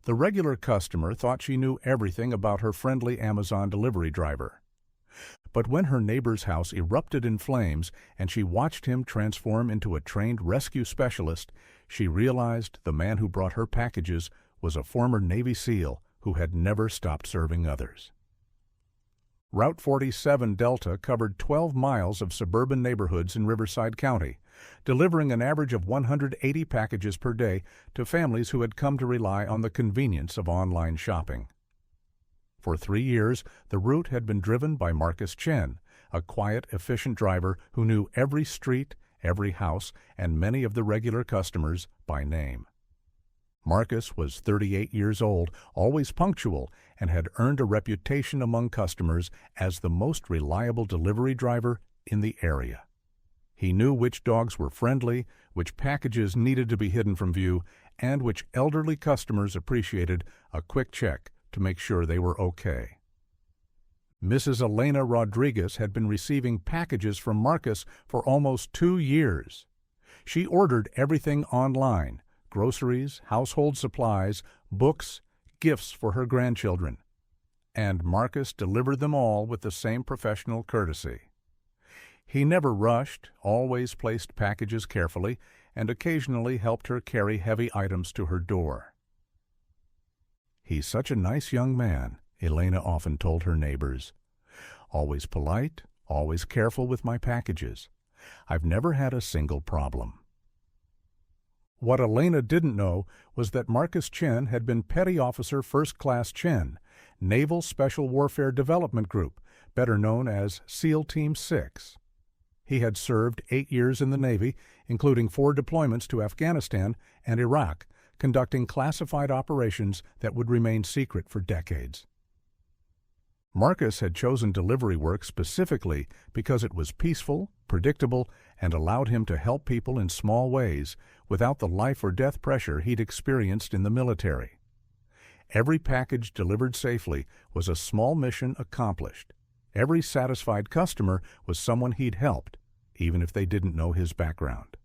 The regular customer thought she knew everything about her friendly Amazon delivery driver. But when her neighbor's house erupted in flames and she watched him transform into a trained rescue specialist, she realized the man who brought her packages was a former Navy SEAL who had never stopped serving others. Route 47 Delta covered 12 miles of suburban neighborhoods in Riverside County, delivering an average of 180 packages per day to families who had come to rely on the convenience of online shopping. For 3 years, the route had been driven by Marcus Chen, a quiet, efficient driver who knew every street, every house, and many of the regular customers by name. Marcus was 38 years old, always punctual, and had earned a reputation among customers as the most reliable delivery driver in the area. He knew which dogs were friendly, which packages needed to be hidden from view, and which elderly customers appreciated a quick check to make sure they were okay. Mrs. Elena Rodriguez had been receiving packages from Marcus for almost 2 years. She ordered everything online: groceries, household supplies, books, gifts for her grandchildren. And Marcus delivered them all with the same professional courtesy. He never rushed, always placed packages carefully, and occasionally helped her carry heavy items to her door. "He's such a nice young man," Elena often told her neighbors. "Always polite, always careful with my packages. I've never had a single problem." What Elena didn't know was that Marcus Chen had been Petty Officer First Class Chen, Naval Special Warfare Development Group, better known as SEAL Team 6. He had served 8 years in the Navy, including 4 deployments to Afghanistan and Iraq, conducting classified operations that would remain secret for decades. Marcus had chosen delivery work specifically because it was peaceful, predictable, and allowed him to help people in small ways without the life-or-death pressure he'd experienced in the military. Every package delivered safely was a small mission accomplished. Every satisfied customer was someone he'd helped, even if they didn't know his background.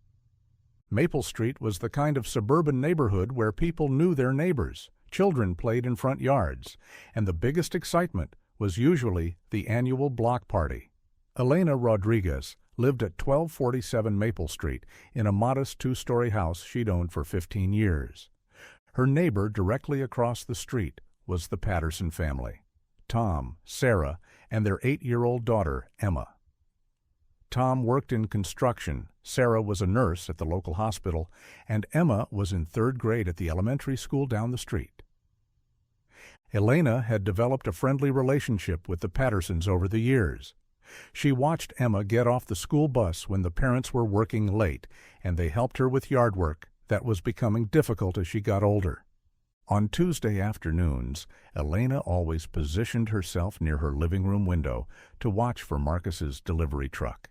Maple Street was the kind of suburban neighborhood where people knew their neighbors, children played in front yards, and the biggest excitement was usually the annual block party. Elena Rodriguez lived at 1247 Maple Street in a modest 2-story house she'd owned for 15 years. Her neighbor directly across the street was the Patterson family: Tom, Sarah, and their 8-year-old daughter, Emma. Tom worked in construction, Sarah was a nurse at the local hospital, and Emma was in 3rd grade at the elementary school down the street. Elena had developed a friendly relationship with the Pattersons over the years. She watched Emma get off the school bus when the parents were working late, and they helped her with yard work that was becoming difficult as she got older. On Tuesday afternoons, Elena always positioned herself near her living room window to watch for Marcus's delivery truck.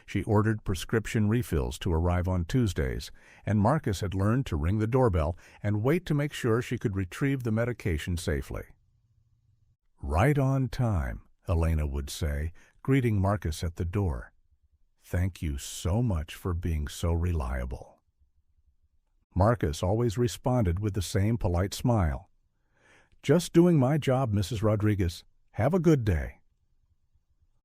She ordered prescription refills to arrive on Tuesdays, and Marcus had learned to ring the doorbell and wait to make sure she could retrieve the medication safely. "Right on time," Elena would say, greeting Marcus at the door. "Thank you so much for being so reliable." Marcus always responded with the same polite smile. "Just doing my job, Mrs. Rodriguez. Have a good day."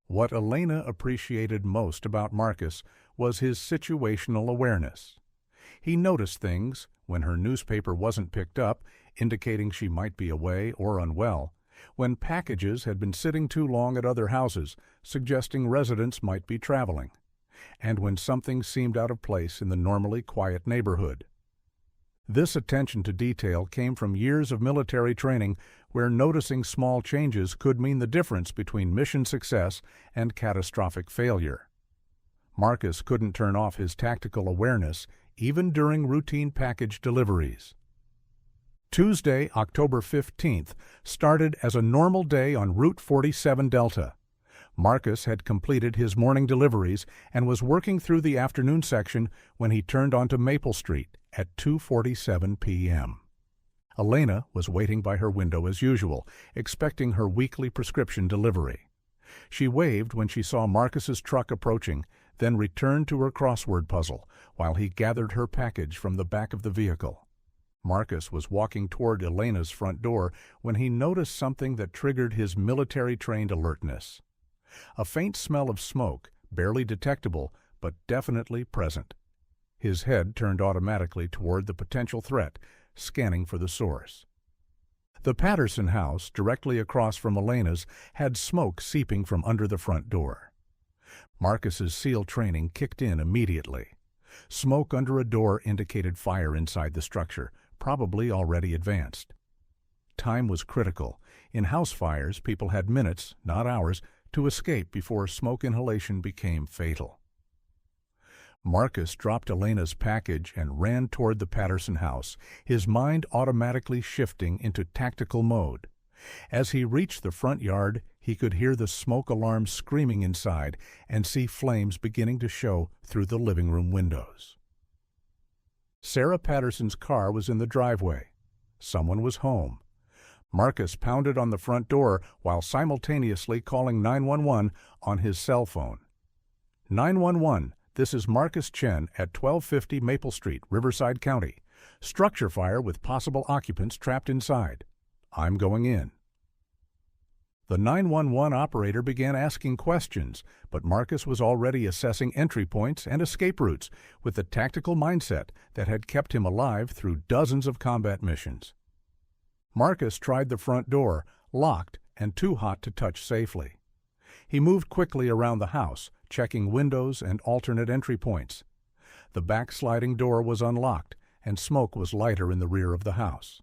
What Elena appreciated most about Marcus was his situational awareness. He noticed things when her newspaper wasn't picked up, indicating she might be away or unwell, when packages had been sitting too long at other houses, suggesting residents might be traveling, and when something seemed out of place in the normally quiet neighborhood. This attention to detail came from years of military training where noticing small changes could mean the difference between mission success and catastrophic failure. Marcus couldn't turn off his tactical awareness even during routine package deliveries. Tuesday, October 15th, started as a normal day on Route 47 Delta. Marcus had completed his morning deliveries and was working through the afternoon section when he turned onto Maple Street at 2:47 p.m. Elena was waiting by her window as usual, expecting her weekly prescription delivery. She waved when she saw Marcus's truck approaching, then returned to her crossword puzzle while he gathered her package from the back of the vehicle. Marcus was walking toward Elena's front door when he noticed something that triggered his military-trained alertness. A faint smell of smoke, barely detectable, but definitely present. His head turned automatically toward the potential threat, scanning for the source. The Patterson house, directly across from Elena's, had smoke seeping from under the front door. Marcus's SEAL training kicked in immediately. Smoke under a door indicated fire inside the structure, probably already advanced. Time was critical. In house fires, people had minutes, not hours, to escape before smoke inhalation became fatal. Marcus dropped Elena's package and ran toward the Patterson house, his mind automatically shifting into tactical mode. As he reached the front yard, he could hear the smoke alarm screaming inside and see flames beginning to show through the living room windows. Sarah Patterson's car was in the driveway. Someone was home. Marcus pounded on the front door while simultaneously calling 911 on his cell phone. 911, this is Marcus Chen at 1250 Maple Street, Riverside County. Structure fire with possible occupants trapped inside. I'm going in. The 911 operator began asking questions, but Marcus was already assessing entry points and escape routes with the tactical mindset that had kept him alive through dozens of combat missions. Marcus tried the front door, locked and too hot to touch safely. He moved quickly around the house, checking windows and alternate entry points. The back sliding door was unlocked, and smoke was lighter in the rear of the house.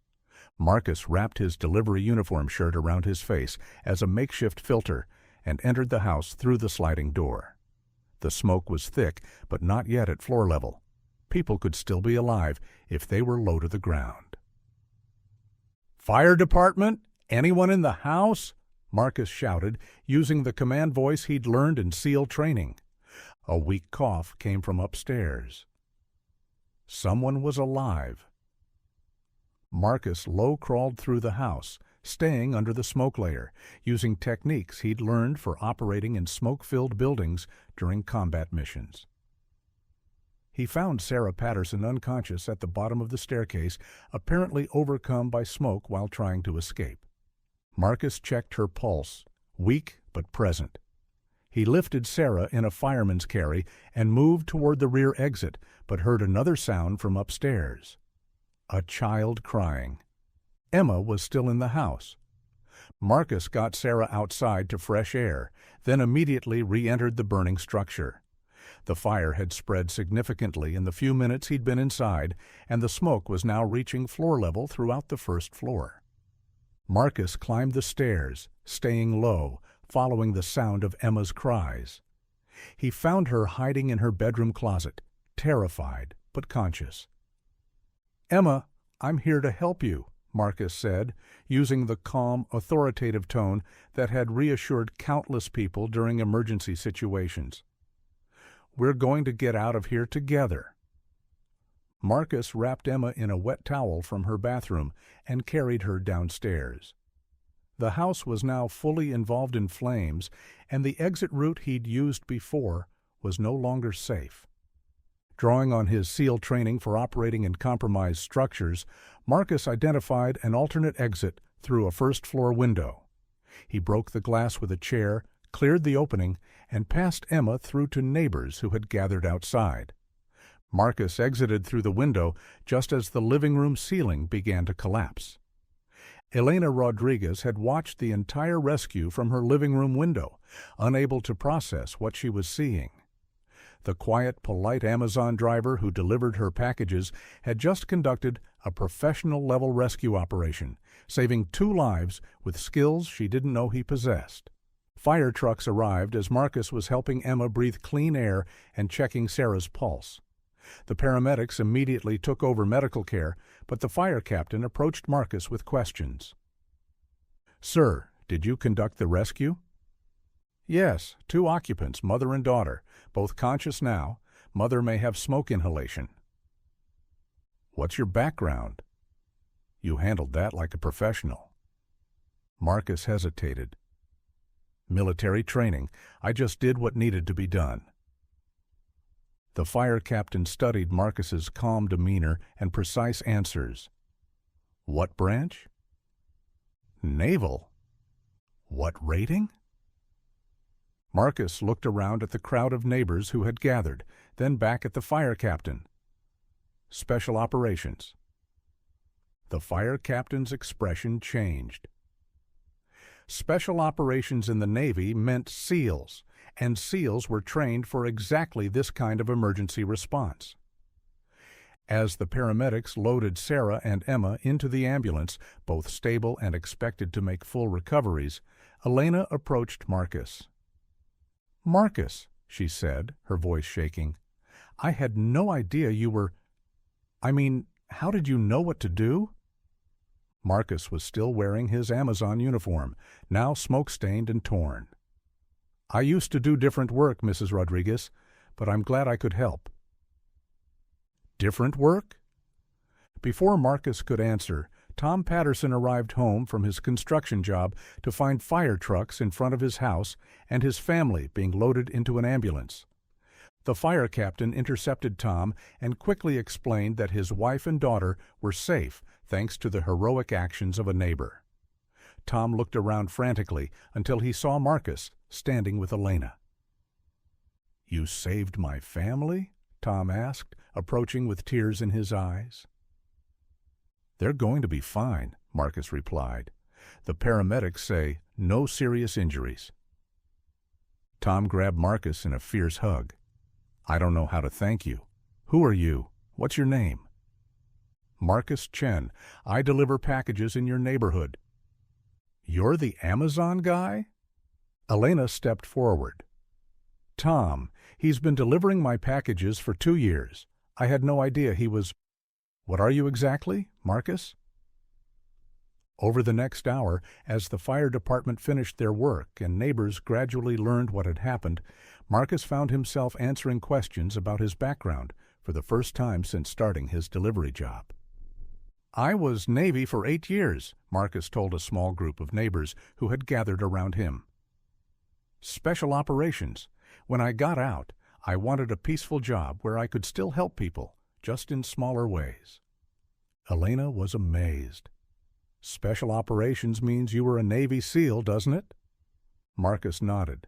Marcus wrapped his delivery uniform shirt around his face as a makeshift filter and entered the house through the sliding door. The smoke was thick, but not yet at floor level. People could still be alive if they were low to the ground. "Fire department? Anyone in the house?" Marcus shouted, using the command voice he'd learned in SEAL training. A weak cough came from upstairs. Someone was alive. Marcus low-crawled through the house, staying under the smoke layer, using techniques he'd learned for operating in smoke-filled buildings during combat missions. He found Sarah Patterson unconscious at the bottom of the staircase, apparently overcome by smoke while trying to escape. Marcus checked her pulse, weak but present. He lifted Sarah in a fireman's carry and moved toward the rear exit, but heard another sound from upstairs. A child crying. Emma was still in the house. Marcus got Sarah outside to fresh air, then immediately re-entered the burning structure. The fire had spread significantly in the few minutes he'd been inside, and the smoke was now reaching floor level throughout the first floor. Marcus climbed the stairs, staying low, following the sound of Emma's cries. He found her hiding in her bedroom closet, terrified but conscious. "Emma, I'm here to help you," Marcus said, using the calm, authoritative tone that had reassured countless people during emergency situations. "We're going to get out of here together." Marcus wrapped Emma in a wet towel from her bathroom and carried her downstairs. The house was now fully involved in flames, and the exit route he'd used before was no longer safe. Drawing on his SEAL training for operating in compromised structures, Marcus identified an alternate exit through a first-floor window. He broke the glass with a chair, cleared the opening, and passed Emma through to neighbors who had gathered outside. Marcus exited through the window just as the living room ceiling began to collapse. Elena Rodriguez had watched the entire rescue from her living room window, unable to process what she was seeing. The quiet, polite Amazon driver who delivered her packages had just conducted a professional-level rescue operation, saving 2 lives with skills she didn't know he possessed. Fire trucks arrived as Marcus was helping Emma breathe clean air and checking Sarah's pulse. The paramedics immediately took over medical care, but the fire captain approached Marcus with questions. "Sir, did you conduct the rescue?" "Yes, 2 occupants, mother and daughter, both conscious now. Mother may have smoke inhalation." "What's your background?" "You handled that like a professional." Marcus hesitated. "Military training. I just did what needed to be done." The fire captain studied Marcus's calm demeanor and precise answers. What branch? Naval. What rating? Marcus looked around at the crowd of neighbors who had gathered, then back at the fire captain. Special operations. The fire captain's expression changed. Special operations in the Navy meant SEALs, and SEALs were trained for exactly this kind of emergency response. As the paramedics loaded Sarah and Emma into the ambulance, both stable and expected to make full recoveries, Elena approached Marcus. "Marcus," she said, her voice shaking, "I had no idea you were... how did you know what to do?" Marcus was still wearing his Amazon uniform, now smoke-stained and torn. "I used to do different work, Mrs. Rodriguez, but I'm glad I could help." Different work? Before Marcus could answer, Tom Patterson arrived home from his construction job to find fire trucks in front of his house and his family being loaded into an ambulance. The fire captain intercepted Tom and quickly explained that his wife and daughter were safe thanks to the heroic actions of a neighbor. Tom looked around frantically until he saw Marcus standing with Elena. "You saved my family?" Tom asked, approaching with tears in his eyes. "They're going to be fine," Marcus replied. "The paramedics say no serious injuries." Tom grabbed Marcus in a fierce hug. "I don't know how to thank you. Who are you? What's your name?" "Marcus Chen. I deliver packages in your neighborhood." "You're the Amazon guy?" Elena stepped forward. "Tom, he's been delivering my packages for 2 years. I had no idea he was..." "What are you exactly, Marcus?" Over the next hour, as the fire department finished their work and neighbors gradually learned what had happened, Marcus found himself answering questions about his background for the first time since starting his delivery job. "I was Navy for 8 years, Marcus told a small group of neighbors who had gathered around him. "Special operations. When I got out, I wanted a peaceful job where I could still help people, just in smaller ways." Elena was amazed. "Special operations means you were a Navy SEAL, doesn't it?" Marcus nodded.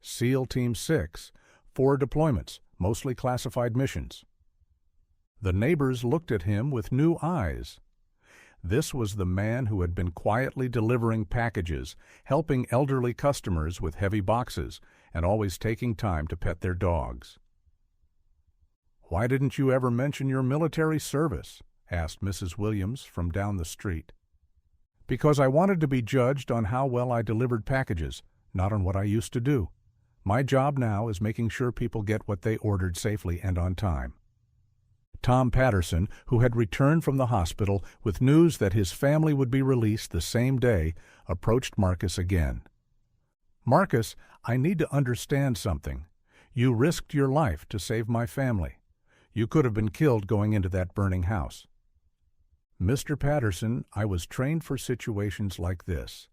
"SEAL Team 6, 4 deployments, mostly classified missions." The neighbors looked at him with new eyes. This was the man who had been quietly delivering packages, helping elderly customers with heavy boxes, and always taking time to pet their dogs. "Why didn't you ever mention your military service?" asked Mrs. Williams from down the street. "Because I wanted to be judged on how well I delivered packages, not on what I used to do. My job now is making sure people get what they ordered safely and on time." Tom Patterson, who had returned from the hospital with news that his family would be released the same day, approached Marcus again. "Marcus, I need to understand something. You risked your life to save my family. You could have been killed going into that burning house." "Mr. Patterson, I was trained for situations like this.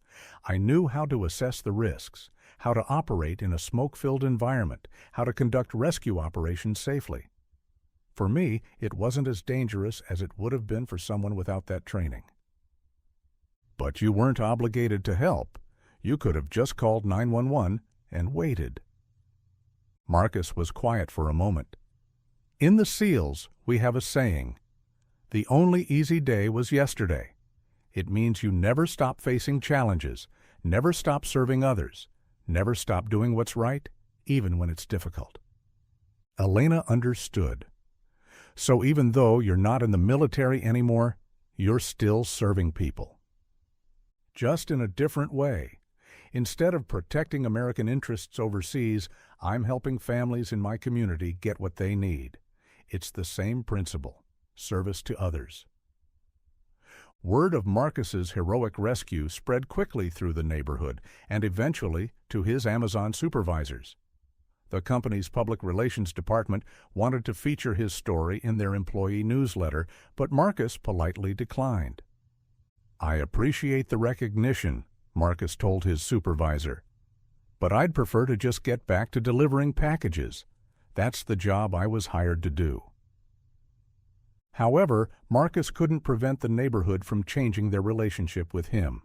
I knew how to assess the risks, how to operate in a smoke-filled environment, how to conduct rescue operations safely. For me, it wasn't as dangerous as it would have been for someone without that training." "But you weren't obligated to help. You could have just called 911 and waited." Marcus was quiet for a moment. "In the SEALs, we have a saying, 'The only easy day was yesterday.' It means you never stop facing challenges, never stop serving others, never stop doing what's right, even when it's difficult." Elena understood. "So even though you're not in the military anymore, you're still serving people." "Just in a different way. Instead of protecting American interests overseas, I'm helping families in my community get what they need. It's the same principle, service to others." Word of Marcus's heroic rescue spread quickly through the neighborhood and eventually to his Amazon supervisors. The company's public relations department wanted to feature his story in their employee newsletter, but Marcus politely declined. "I appreciate the recognition," Marcus told his supervisor, "but I'd prefer to just get back to delivering packages. That's the job I was hired to do." However, Marcus couldn't prevent the neighborhood from changing their relationship with him.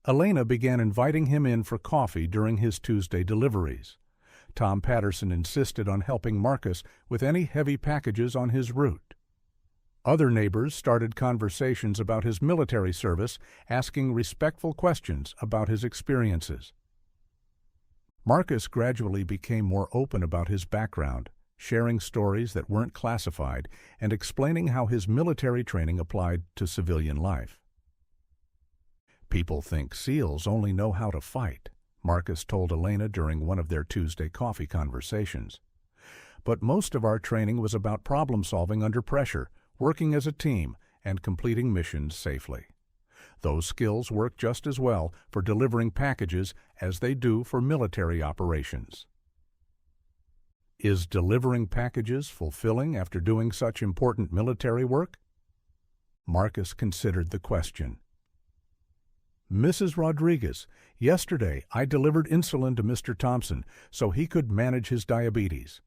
Elena began inviting him in for coffee during his Tuesday deliveries. Tom Patterson insisted on helping Marcus with any heavy packages on his route. Other neighbors started conversations about his military service, asking respectful questions about his experiences. Marcus gradually became more open about his background, sharing stories that weren't classified and explaining how his military training applied to civilian life. "People think SEALs only know how to fight," Marcus told Elena during one of their Tuesday coffee conversations. "But most of our training was about problem-solving under pressure, working as a team, and completing missions safely. Those skills work just as well for delivering packages as they do for military operations." Is delivering packages fulfilling after doing such important military work? Marcus considered the question. "Mrs. Rodriguez, yesterday I delivered insulin to Mr. Thompson so he could manage his diabetes.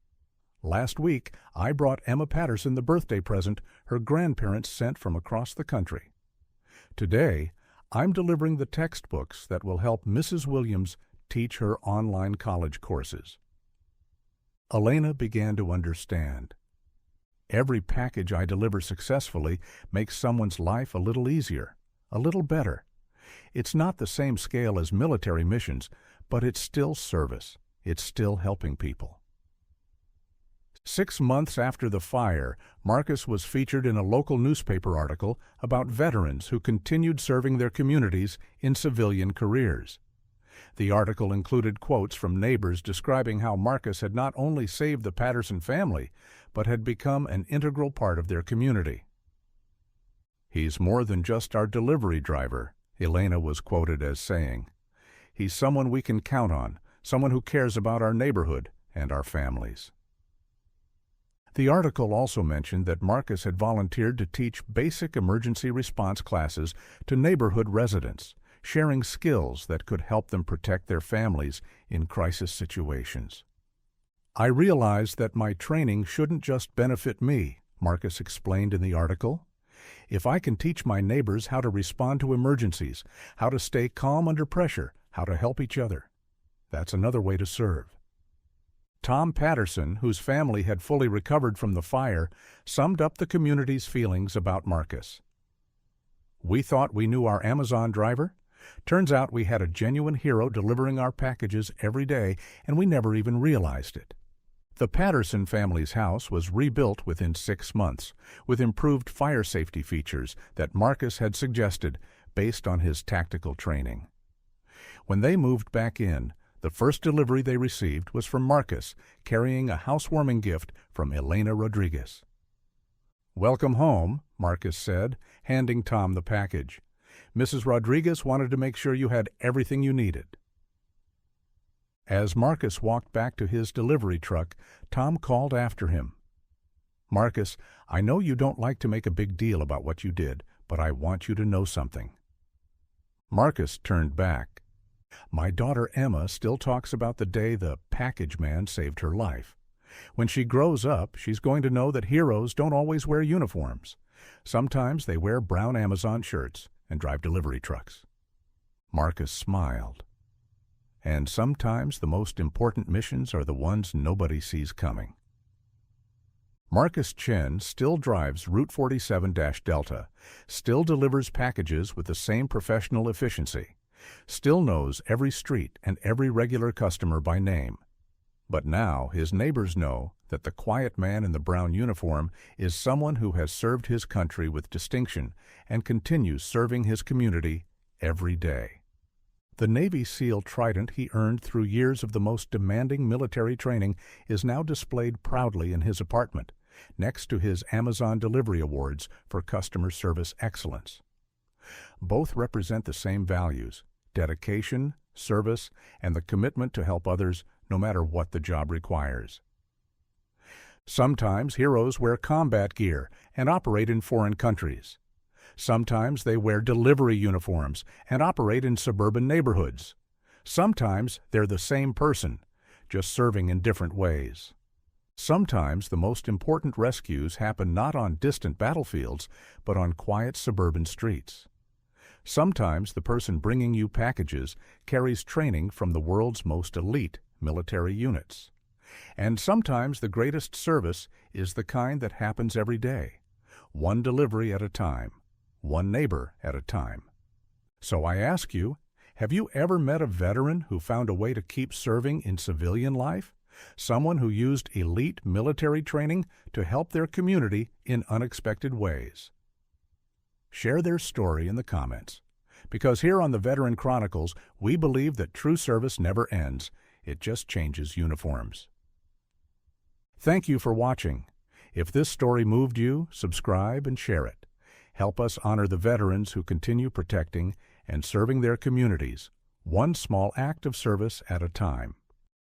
Last week I brought Emma Patterson the birthday present her grandparents sent from across the country. Today I'm delivering the textbooks that will help Mrs. Williams teach her online college courses." Elena began to understand. Every package I deliver successfully makes someone's life a little easier, a little better. It's not the same scale as military missions, but it's still service. It's still helping people. 6 months after the fire, Marcus was featured in a local newspaper article about veterans who continued serving their communities in civilian careers. The article included quotes from neighbors describing how Marcus had not only saved the Patterson family, but had become an integral part of their community. "He's more than just our delivery driver," Elena was quoted as saying. "He's someone we can count on, someone who cares about our neighborhood and our families." The article also mentioned that Marcus had volunteered to teach basic emergency response classes to neighborhood residents, sharing skills that could help them protect their families in crisis situations. "I realized that my training shouldn't just benefit me," Marcus explained in the article. "If I can teach my neighbors how to respond to emergencies, how to stay calm under pressure, how to help each other, that's another way to serve." Tom Patterson, whose family had fully recovered from the fire, summed up the community's feelings about Marcus. "We thought we knew our Amazon driver. Turns out we had a genuine hero delivering our packages every day, and we never even realized it." The Patterson family's house was rebuilt within 6 months, with improved fire safety features that Marcus had suggested based on his tactical training. When they moved back in, the first delivery they received was from Marcus, carrying a housewarming gift from Elena Rodriguez. "Welcome home," Marcus said, handing Tom the package. "Mrs. Rodriguez wanted to make sure you had everything you needed." As Marcus walked back to his delivery truck, Tom called after him. "Marcus, I know you don't like to make a big deal about what you did, but I want you to know something." Marcus turned back. "My daughter Emma still talks about the day the package man saved her life. When she grows up, she's going to know that heroes don't always wear uniforms. Sometimes they wear brown Amazon shirts and drive delivery trucks." Marcus smiled. "And sometimes the most important missions are the ones nobody sees coming." Marcus Chen still drives Route 47-Delta, still delivers packages with the same professional efficiency, still knows every street and every regular customer by name. But now his neighbors know that the quiet man in the brown uniform is someone who has served his country with distinction and continues serving his community every day. The Navy SEAL trident he earned through years of the most demanding military training is now displayed proudly in his apartment, next to his Amazon Delivery Awards for customer service excellence. Both represent the same values: dedication, service, and the commitment to help others no matter what the job requires. Sometimes heroes wear combat gear and operate in foreign countries. Sometimes they wear delivery uniforms and operate in suburban neighborhoods. Sometimes they're the same person, just serving in different ways. Sometimes the most important rescues happen not on distant battlefields, but on quiet suburban streets. Sometimes the person bringing you packages carries training from the world's most elite military units. And sometimes the greatest service is the kind that happens every day, one delivery at a time, one neighbor at a time. So I ask you, have you ever met a veteran who found a way to keep serving in civilian life? Someone who used elite military training to help their community in unexpected ways? Share their story in the comments, because here on the Veteran Chronicles, we believe that true service never ends, it just changes uniforms. Thank you for watching. If this story moved you, subscribe and share it. Help us honor the veterans who continue protecting and serving their communities, one small act of service at a time.